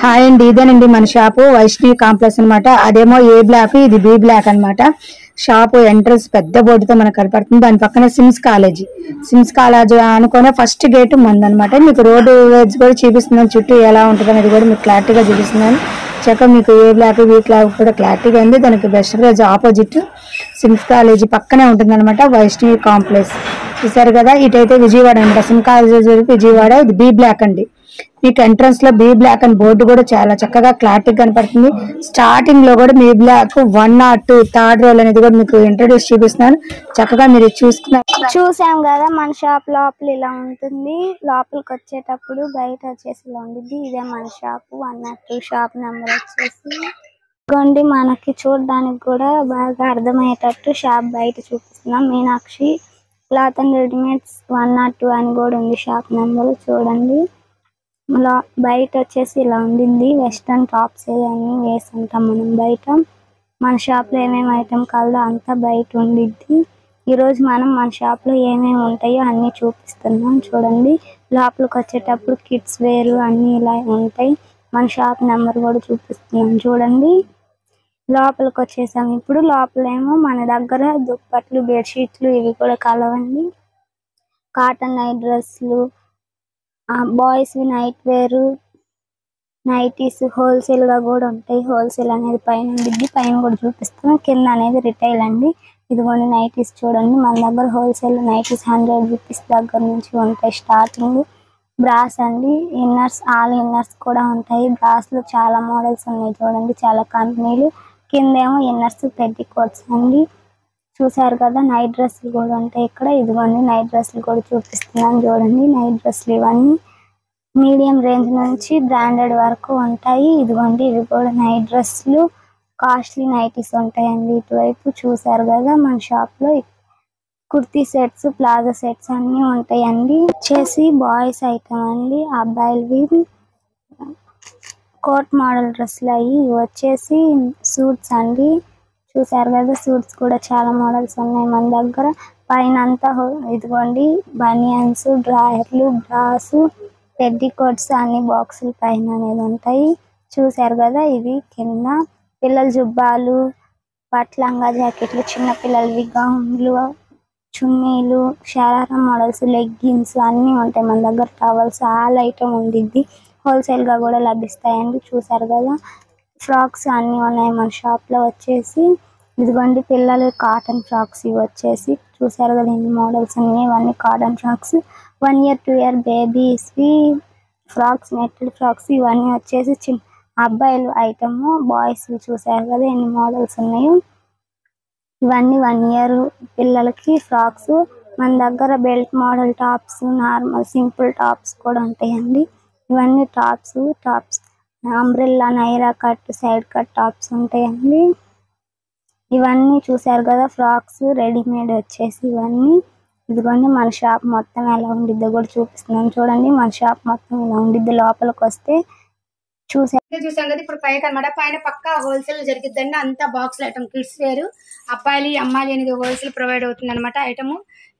Hi అండి, ఇదేనండి మన షాపు వైష్ణవి కాంప్లెక్స్ అనమాట. అదేమో ఏ బ్లాక్, ఇది బి బ్లాక్ అనమాట. షాపు ఎంట్రన్స్ పెద్ద బోర్డుతో మనకు కనపడుతుంది. దాని పక్కన సిమ్స్ కాలేజ్ అనుకునే ఫస్ట్ గేట్ మందనమాట. మీకు రోడ్డు వైజ్ కూడా చూపిస్తున్నాను, చుట్టూ ఎలా ఉంటుంది అనేది కూడా మీకు క్లారిటీగా చూపిస్తున్నాను. చక్కగా మీకు ఏ బ్లాక్ బి బ్లాక్ కూడా క్లారిటీగా ఉంది. దానికి best prize opposite SIMS college పక్కనే ఉంటుంది అనమాట వైష్ణవి కాంప్లెక్స్. చూసారు కదా, ఇటైతే విజయవాడ అనమాట. సిమ్ కాలేజ్ విజయవాడ, ఇది బి బ్లాక్ అండి. మీకు ఎంట్రన్స్ లో బి బ్లాక్ అని బోర్డు కూడా చాలా చక్కగా క్లారిటీగా కనపడుతుంది. స్టార్టింగ్ లో కూడా B block 1 or 2 third roll అనేది కూడా మీకు ఇంట్రడ్యూస్ చూపిస్తున్నాను. చక్కగా మీరు చూసాం కదా, మన షాప్ లోపల ఇలా ఉంటుంది. లోపలికి వచ్చేటప్పుడు బయట వచ్చేసి ఇలా ఉంటుంది. ఇదే మన షాప్ 1 or 2 షాప్ నెంబర్ వచ్చేసి గొండి. మనకి చూడడానికి కూడా బాగా అర్థమయ్యేటట్టు షాప్ బయట చూపిస్తున్నాం. Meenakshi cloth and readymades 1 or 2 అని కూడా ఉంది షాప్ నెంబర్. చూడండి, బయట వచ్చేసి ఇలా ఉండింది. వెస్ట్రన్ టాప్స్ అన్ని వేసి ఉంటాం మనం బయట. మన షాప్లో ఏమేమి ఐటమ్ కావాలో అంతా బయట ఉండిద్ది. ఈరోజు మనం మన షాప్లో ఏమేమి ఉంటాయో అన్నీ చూపిస్తున్నాం. చూడండి, లోపలికి వచ్చేటప్పుడు కిడ్స్ వేర్ అన్నీ ఇలా ఉంటాయి. మన షాప్ నెంబర్ కూడా చూపిస్తున్నాం. చూడండి, లోపలికి వచ్చేసాం. ఇప్పుడు లోపలేమో మన దగ్గర దుప్పట్లు, బెడ్షీట్లు ఇవి కూడా కలవండి. కాటన్ నైట్ డ్రెస్లు, బాయ్స్ నైట్ వేరు, నైటీస్ హోల్సేల్ గా కూడా ఉంటాయి. హోల్సేల్ అనేది పైన ఉండిద్ది, పైన కూడా చూపిస్తాం. కింద అనేది రిటైల్ అండి. ఇదిగోండి నైటీస్ చూడండి, మన దగ్గర హోల్సేల్ నైటీస్ 100 రూపీస్ దగ్గర నుంచి ఉంటాయి స్టార్టింగ్. బ్రాస్ అండి, ఇన్నర్స్, ఆల్ ఇన్నర్స్ కూడా ఉంటాయి. బ్రాస్ లో చాలా మోడల్స్ ఉన్నాయి చూడండి, చాలా కంపెనీలు. కిందేమో ఇన్నర్స్, పెట్టికోట్స్ అండి. చూసారు కదా, నైట్ డ్రెస్సులు కూడా ఉంటాయి ఇక్కడ. ఇదిగోండి నైట్ డ్రెస్సులు కూడా చూపిస్తున్నాను చూడండి. నైట్ డ్రెస్సులు ఇవన్నీ మీడియం రేంజ్ నుంచి బ్రాండెడ్ వరకు ఉంటాయి. ఇదిగోండి ఇవి కూడా నైట్ డ్రెస్సులు, కాస్ట్లీ నైటీస్ ఉంటాయండి. ఇటువైపు చూసారు కదా, మన షాప్ లో కుర్తీ సెట్స్, ప్లాజో సెట్స్ అన్నీ ఉంటాయండి. వచ్చేసి బాయ్స్ ఐటమ్ అండి, అబ్బాయిలవి కోట్ మోడల్ డ్రెస్సులు అయ్యి. వచ్చేసి సూట్స్ అండి. చూసారు కదా, సూట్స్ కూడా చాలా మోడల్స్ ఉన్నాయి మన దగ్గర. పైన అంతా ఇదిగోండి బనియన్స్, డ్రాయర్లు, బ్రాస్, పెట్టికోట్స్ అన్ని బాక్సులు పైన అనేది ఉంటాయి. చూసారు కదా, ఇది కింద పిల్లల జుబ్బాలు, పట్లంగా జాకెట్లు, చిన్న పిల్లలవి గౌన్లు, చున్నీలు, షరారా మోడల్స్, లెగ్గిన్స్ అన్నీ ఉంటాయి మన దగ్గర. టవల్స్ ఆల్ ఐటమ్ ఉండిద్ది. హోల్సేల్ గా కూడా లభిస్తాయండి. చూసారు కదా, ఫ్రాక్స్ అన్నీ ఉన్నాయి మన షాప్ లో. వచ్చేసి ఇదిగోండి పిల్లలు కాటన్ ఫ్రాక్స్ ఇవి వచ్చేసి. చూసారు కదా ఎన్ని మోడల్స్ ఉన్నాయి. ఇవన్నీ కాటన్ ఫ్రాక్స్. 1 year 2 year బేబీస్వి ఫ్రాక్స్, నెట్టెడ్ ఫ్రాక్స్ ఇవన్నీ వచ్చేసి చిన్న అబ్బాయిలు ఐటమ్. బాయ్స్ చూసారు కదా ఎన్ని మోడల్స్ ఉన్నాయో. ఇవన్నీ 1 year పిల్లలకి ఫ్రాక్స్. మన దగ్గర belt model tops, normal simple tops కూడా ఉంటాయండి. ఇవన్నీ tops umbrella, Naira cut, side cut tops ఉంటాయండి. ఇవన్నీ చూసారు కదా, ఫ్రాక్స్ రెడీమేడ్ వచ్చేసి ఇవన్నీ. ఇదిగోండి మన షాప్ మొత్తం ఎలా ఉండిద్దో కూడా చూపిస్తున్నాను చూడండి. మన షాప్ మొత్తం ఇలా ఉండిద్ది. లోపలికి వస్తే చూసాం కదా, ఇప్పుడు పైకి అనమాట. పైన పక్క హోల్సేల్ జరిగిద్దండి. అంతా బాక్స్ ఐటమ్, కిడ్స్ వేరు, అబ్బాయిలు అమ్మాయిలు అనేది హోల్సేల్ ప్రొవైడ్ అవుతుంది అనమాట. ఐటమ్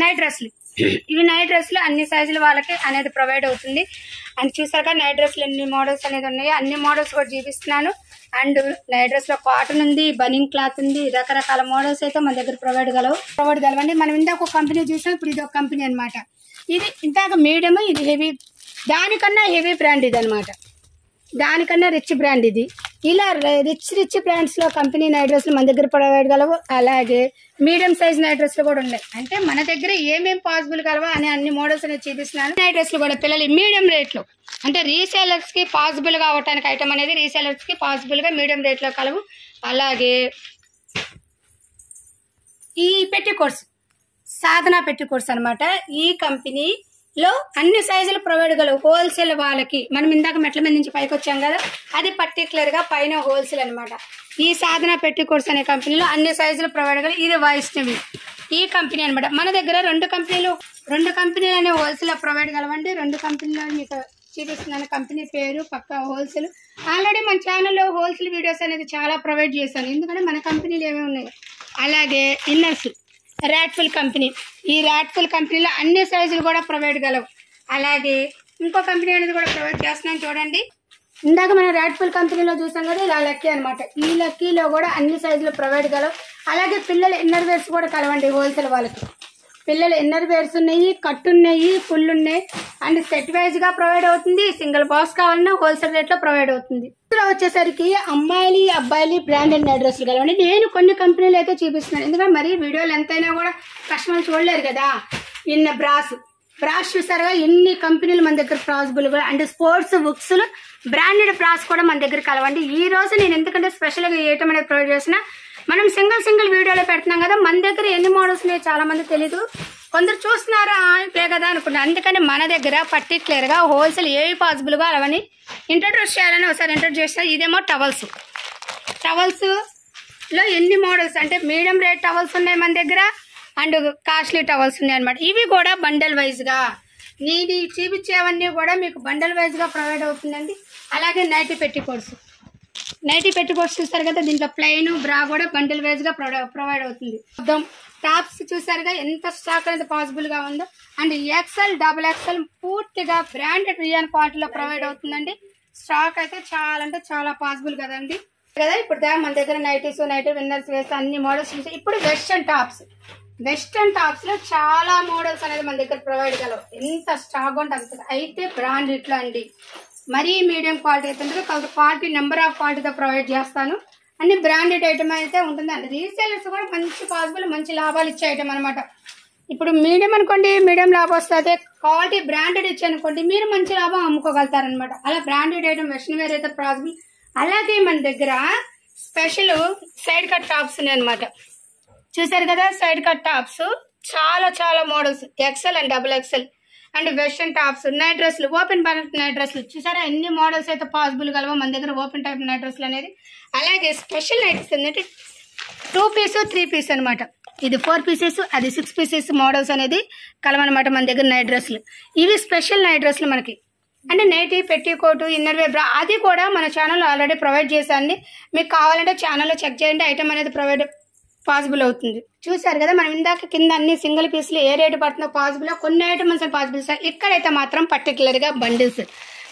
నైట్ డ్రెస్సులు, ఇవి నైట్ డ్రెస్సులు అన్ని సైజుల వాళ్ళకి అనేది ప్రొవైడ్ అవుతుంది. అండ్ చూసాక నైట్ డ్రెస్సులు ఎన్ని మోడల్స్ అనేది ఉన్నాయి, అన్ని మోడల్స్ కూడా చూపిస్తున్నాను. అండ్ నైట్ డ్రెస్ లో కాటన్ ఉంది, బనింగ్ క్లాత్ ఉంది, రకరకాల మోడల్స్ అయితే మన దగ్గర ప్రొవైడ్ కలవండి. మనం ఇందాక ఒక కంపెనీ చూసాం, ఇప్పుడు ఇది ఒక కంపెనీ అనమాట. ఇది ఇందాక మీడియం, ఇది హెవీ, దానికన్నా హెవీ బ్రాండ్ ఇది అనమాట. దానికన్నా రిచ్ బ్రాండ్ ఇది. ఇలా రిచ్ బ్రాండ్స్ లో కంపెనీ నైట్ డ్రెస్లు మన దగ్గర ప్రొవైడ్ కలవు. అలాగే మీడియం సైజ్ నైట్ డ్రెస్లు కూడా ఉన్నాయి. అంటే మన దగ్గర ఏమేమి పాసిబుల్ కలవా అని అన్ని మోడల్స్ అనేది చూపిస్తున్నాను. నైట్ డ్రెస్లు కూడా పిల్లలు మీడియం రేట్ లో, అంటే రీసేలర్స్ కి పాసిబుల్ గా అవటానికి ఐటమ్ అనేది రీసేలర్స్ కి పాసిబుల్ గా మీడియం రేట్ లో కలవు. అలాగే ఈ పెట్టికోట్స్, సాధన పెట్టికోట్స్ అనమాట. ఈ కంపెనీ లో అన్ని సైజులు ప్రొవైడ్ కలవు హోల్సేల్ వాళ్ళకి. మనం ఇందాక మెట్ల మీద నుంచి పైకి వచ్చాం కదా, అది పర్టికులర్ గా పైన హోల్సేల్ అనమాట. ఈ సాధన పెట్టికోట్స్ అనే కంపెనీలో అన్ని సైజులు ప్రొవైడ్ కలవు. ఇది వైష్ణవి ఈ కంపెనీ అనమాట. మన దగ్గర రెండు కంపెనీలు అనే హోల్సేల్ ప్రొవైడ్ కలవండి. 2 కంపెనీలు మీకు చూపిస్తున్నాను. కంపెనీ పేరు పక్క హోల్సేల్. ఆల్రెడీ మన ఛానల్లో హోల్సేల్ వీడియోస్ అనేది చాలా ప్రొవైడ్ చేశాను, ఎందుకంటే మన కంపెనీలు ఏమేమి ఉన్నాయి. అలాగే ఇన్నర్స్, రాట్ఫుల్ కంపెనీ, ఈ రాట్ఫుల్ కంపెనీలో అన్ని సైజులు కూడా ప్రొవైడ్ కలవు. అలాగే ఇంకో కంపెనీ అనేది కూడా ప్రొవైడ్ చేస్తున్నాను చూడండి. ఇందాక మనం రాడ్ఫుల్ కంపెనీలో చూసాం కదా, ఇలా లక్కీ అనమాట. ఈ లక్కీలో కూడా అన్ని సైజులు ప్రొవైడ్ కలవు. అలాగే పిల్లల ఇన్నర్ వేర్స్ కూడా కలవండి హోల్సేల్ వాళ్ళకి. పిల్లల ఇన్నర్ వేర్స్ ఉన్నాయి, కట్ ఉన్నాయి, ఫుల్ ఉన్నాయి, అండ్ సెట్ వైజ్ గా ప్రొవైడ్ అవుతుంది. సింగిల్ బాక్స్ కావాలన్నా హోల్సేల్ రేట్ లో ప్రొవైడ్ అవుతుంది. ఇక్కడ వచ్చేసరికి అమ్మాయిలు అబ్బాయిలు బ్రాండెడ్ నైట్ డ్రెస్సులు కలవండి. నేను కొన్ని కంపెనీలు అయితే చూపిస్తున్నాను, ఎందుకంటే మరి వీడియోలు ఎంతైనా కూడా కస్టమర్ చూడలేరు కదా. ఇన్న బ్రాస్ చూసారుగా, ఎన్ని కంపెనీలు మన దగ్గర పాసిబుల్ గా, and sports books branded brass కూడా మన దగ్గర కలవండి. ఈ రోజు నేను ఎందుకంటే స్పెషల్ గా ఏటం అనేది ప్రొవైడ్ చేసిన, మనం సింగిల్ వీడియోలో పెడుతున్నాం కదా, మన దగ్గర ఎన్ని మోడల్స్ ఉన్నాయో చాలా మంది తెలీదు. కొందరు చూస్తున్నారా ఇవే కదా అనుకుంటా. అందుకని మన దగ్గర పర్టికులర్ గా హోల్సేల్ ఏవి పాసిబుల్ గా అవన్నీ ఇంట్రడ్యూస్ చేయాలని ఒకసారి ఇంట్రడ్యూస్ చేస్తా. ఇదేమో టవల్స్ లో ఎన్ని మోడల్స్ అంటే మీడియం రేట్ టవల్స్ ఉన్నాయి మన దగ్గర, అండ్ కాస్ట్లీ టవల్స్ ఉన్నాయి అనమాట. ఇవి కూడా బండల్ వైజ్ గా, నీది చూపించేవన్నీ కూడా మీకు బండల్ వైజ్ గా ప్రొవైడ్ అవుతుందండి. అలాగే నైటీ పెట్టికోట్స్ చూస్తారు కదా, దీంట్లో ప్లెయిన్ బ్రా కూడా బండిల్ వైజ్ గా ప్రొవైడ్ అవుతుంది. టాప్స్ చూసారుగా ఎంత స్టాక్ అనేది పాసిబుల్ గా ఉందో, అండ్ XL, XXL పూర్తిగా బ్రాండెడ్ రియాన్ క్వాలిటీలో ప్రొవైడ్ అవుతుందండి. స్టాక్ అయితే చాలా అంటే చాలా పాసిబుల్ కదండి కదా. ఇప్పుడు మన దగ్గర నైటీ విన్నర్స్ వేస్తే అన్ని మోడల్స్ చూసి, ఇప్పుడు వెస్టర్న్ టాప్స్ లో చాలా మోడల్స్ అనేది మన దగ్గర ప్రొవైడ్ కలవు. ఎంత స్టాక్ ఉంటుంది అయితే బ్రాండ్ ఇట్లా అండి, మరీ మీడియం క్వాలిటీ అయితే క్వాలిటీ నెంబర్ ఆఫ్ క్వాలిటీతో ప్రొవైడ్ చేస్తాను. అన్ని బ్రాండెడ్ ఐటమ్ అయితే ఉంటుంది అండి. రీసేలర్స్ కూడా మంచి పాసిబుల్, మంచి లాభాలు ఇచ్చే ఐటమ్ అనమాట. ఇప్పుడు మీడియం అనుకోండి, మీడియం లాభం వస్తుంది. క్వాలిటీ బ్రాండెడ్ ఇచ్చానుకోండి, మీరు మంచి లాభం అమ్ముకోగలుగుతారనమాట. అలా బ్రాండెడ్ ఐటమ్ వెస్టర్న్ వేర్ అయితే పాసిబుల్. అలాగే మన దగ్గర స్పెషల్ సైడ్ కట్ టాప్స్ ఉన్నాయి అనమాట. చూసారు కదా, సైడ్ కట్ టాప్స్ చాలా models XL and XXL and western tops, night డ్రెస్లు, ఓపెన్ నైట్ డ్రెస్లు చూసారా ఎన్ని మోడల్స్ అయితే పాసిబుల్ కలవో మన దగ్గర ఓపెన్ టైప్ నైట్ డ్రెస్లు అనేది. అలాగే స్పెషల్ నైట్స్ ఏంటంటే 2 పీస్ 3 పీస్ అనమాట. ఇది 4 పీసెస్, అది 6 పీసెస్ మోడల్స్ అనేది కలవనమాట మన దగ్గర నైట్ డ్రెస్లు. ఇవి స్పెషల్ నైట్ డ్రెస్లు మనకి. అంటే నైటీ, పెట్టికోటు, ఇన్నర్ వేర్ బ్రా అది కూడా మన ఛానల్లో ఆల్రెడీ ప్రొవైడ్ చేశాను. మీకు కావాలంటే ఛానల్లో చెక్ చేయండి, ఐటమ్ అనేది ప్రొవైడ్ పాసిబుల్ అవుతుంది. చూసారు కదా, మనం ఇందాక కింద అన్ని సింగిల్ పీస్లు ఏ రేటు పడుతుందో పాసిబుల్, కొన్ని ఐటమ్స్ పాసిబుల్ సార్. ఇక్కడైతే మాత్రం పర్టికులర్ గా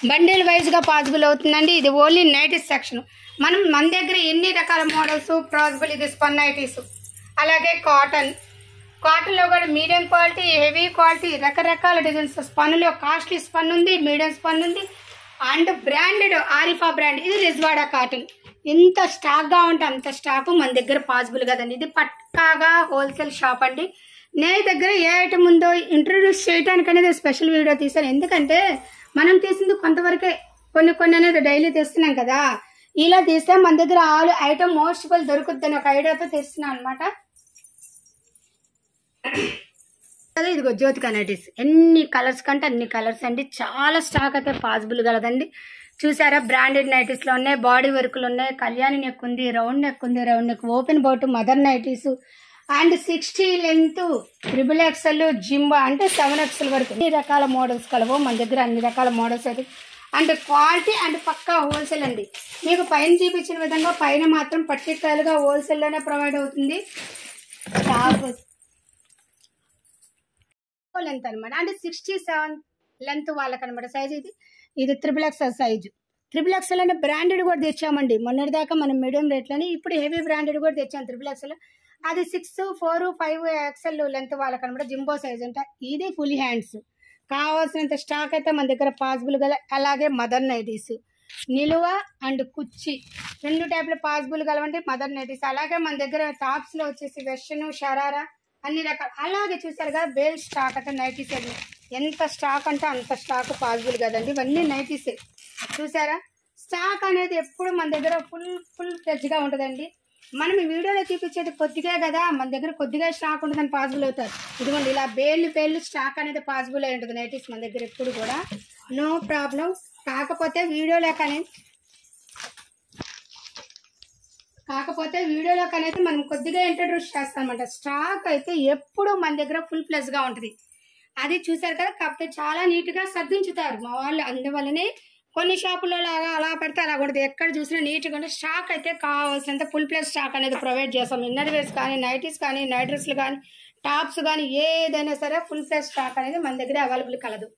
బండిల్ వైజ్ గా పాసిబుల్ అవుతుందండి. ఇది ఓన్లీ నైటీస్ సెక్షన్. మన దగ్గర ఎన్ని రకాల మోడల్స్ పాసిబుల్. ఇది స్పన్ నైటీస్, అలాగే కాటన్ లో కూడా మీడియం క్వాలిటీ, హెవీ క్వాలిటీ, రకరకాల డిజైన్స్. స్పన్ లో కాస్ట్లీ స్పన్ ఉంది, మీడియం స్పన్ ఉంది, అండ్ బ్రాండెడ్ ఆరిఫా బ్రాండ్. ఇది రిజ్వాడా కాటన్. ఎంత స్టాక్ గా ఉంటే అంత స్టాక్ మన దగ్గర పాసిబుల్ కదండి. ఇది పక్కాగా హోల్సేల్ షాప్ అండి. నేను దగ్గర ఏ ఐటమ్ ఉందో ఇంట్రొడ్యూస్ చేయడానికి అనేది స్పెషల్ వీడియో తీసాను. ఎందుకంటే మనం తీసింది కొంతవరకే, కొన్ని అనేది డైలీ తెస్తున్నాం కదా. ఇలా తీస్తే మన దగ్గర ఆల్ ఐటమ్ మోస్టబుల్ దొరుకుద్దని ఒక ఐడియాతో తెస్తున్నాను అనమాట. ఇదిగో జ్యోతిక నైటీస్, ఎన్ని కలర్స్ కంటే అన్ని కలర్స్ అండి. చాలా స్టాక్ అయితే పాసిబుల్ కలదండి. చూసారా, బ్రాండెడ్ నైటీస్ లో ఉన్నాయి, బాడీ వర్క్లు ఉన్నాయి, కళ్యాణి నెక్ ఉంది, round neck, open bout, mother nighties, and 60 length, XXL, జింబా అంటే 7XL వరకు అన్ని రకాల మోడల్స్ కలవు మన దగ్గర. అన్ని రకాల మోడల్స్ అయితే అండ్ క్వాలిటీ అండ్ పక్కా హోల్సేల్ అండి. మీకు పైన చూపించిన విధంగా పైన మాత్రం పర్టికులర్ గా హోల్సేల్ లోనే ప్రొవైడ్ అవుతుంది. లెంత్ అనమాట, అంటే 67 లెంత్ వాళ్ళకి అనమాట సైజ్. ఇది XXL సైజు. XXL అనే బ్రాండెడ్ కూడా తెచ్చామండి మొన్నటిదాకా మనం మీడియం రేట్లని. ఇప్పుడు హెవీ బ్రాండెడ్ కూడా తెచ్చాం XXL. అది 6, 4, 5 XL లెంత్ వాళ్ళకి అనమాట. జింబో సైజ్ అంటే ఇది ఫుల్ హ్యాండ్స్. కావాల్సినంత స్టాక్ అయితే మన దగ్గర పాసిబుల్ గల. అలాగే మదర్ నైటీస్, నిలువ అండ్ కుచ్చి 2 టైప్ల పాసిబుల్ కలవండి మదర్ నైటీస్. అలాగే మన దగ్గర టాప్స్ లో వచ్చేసి వెస్టర్న్, షరారా అన్ని రకాలు. అలాగే చూసారు కదా, బేల్ స్టాక్ అంటే నైటీస్. ఎంత స్టాక్ అంటే అంత స్టాక్ పాసిబుల్ కదండి. ఇవన్నీ నైటీసే. చూసారా, స్టాక్ అనేది ఎప్పుడు మన దగ్గర ఫుల్ ఫ్లెడ్జ్ గా ఉంటుందండి. మనం ఈ వీడియోలో చూపించేది కొద్దిగా కదా, మన దగ్గర కొద్దిగా స్టాక్ ఉంటుందని పాసిబుల్ అవుతారు. ఇదిగోండి ఇలా పేర్లు స్టాక్ అనేది పాసిబుల్ అయి ఉంటుంది నైటీస్ మన దగ్గర ఎప్పుడు కూడా, నో ప్రాబ్లం. కాకపోతే వీడియోలో కనైతే మనం కొద్దిగా ఇంట్రడ్యూస్ చేస్తామన్నమాట. స్టాక్ అయితే ఎప్పుడు మన దగ్గర ఫుల్ ప్లస్ గా ఉంటుంది. అది చూసారు కదా, కాకపోతే చాలా నీట్ గా సర్దించుతారు మా వాళ్ళు. అందువల్లనే కొన్ని షాపుల్లో అలా పెడితే అలా ఉంటుంది. ఎక్కడ చూసినా నీట్ గా ఉంటే స్టాక్ అయితే కావాల్సినంత ఫుల్ ప్లస్ స్టాక్ అనేది ప్రొవైడ్ చేస్తాం. ఇన్నర్ వేర్స్ కానీ, నైటీస్ కానీ, నైట్ డ్రెస్లు కానీ, టాప్స్ కానీ ఏదైనా సరే ఫుల్ ప్లస్ స్టాక్ అనేది మన దగ్గర అవైలబుల్ కలదు.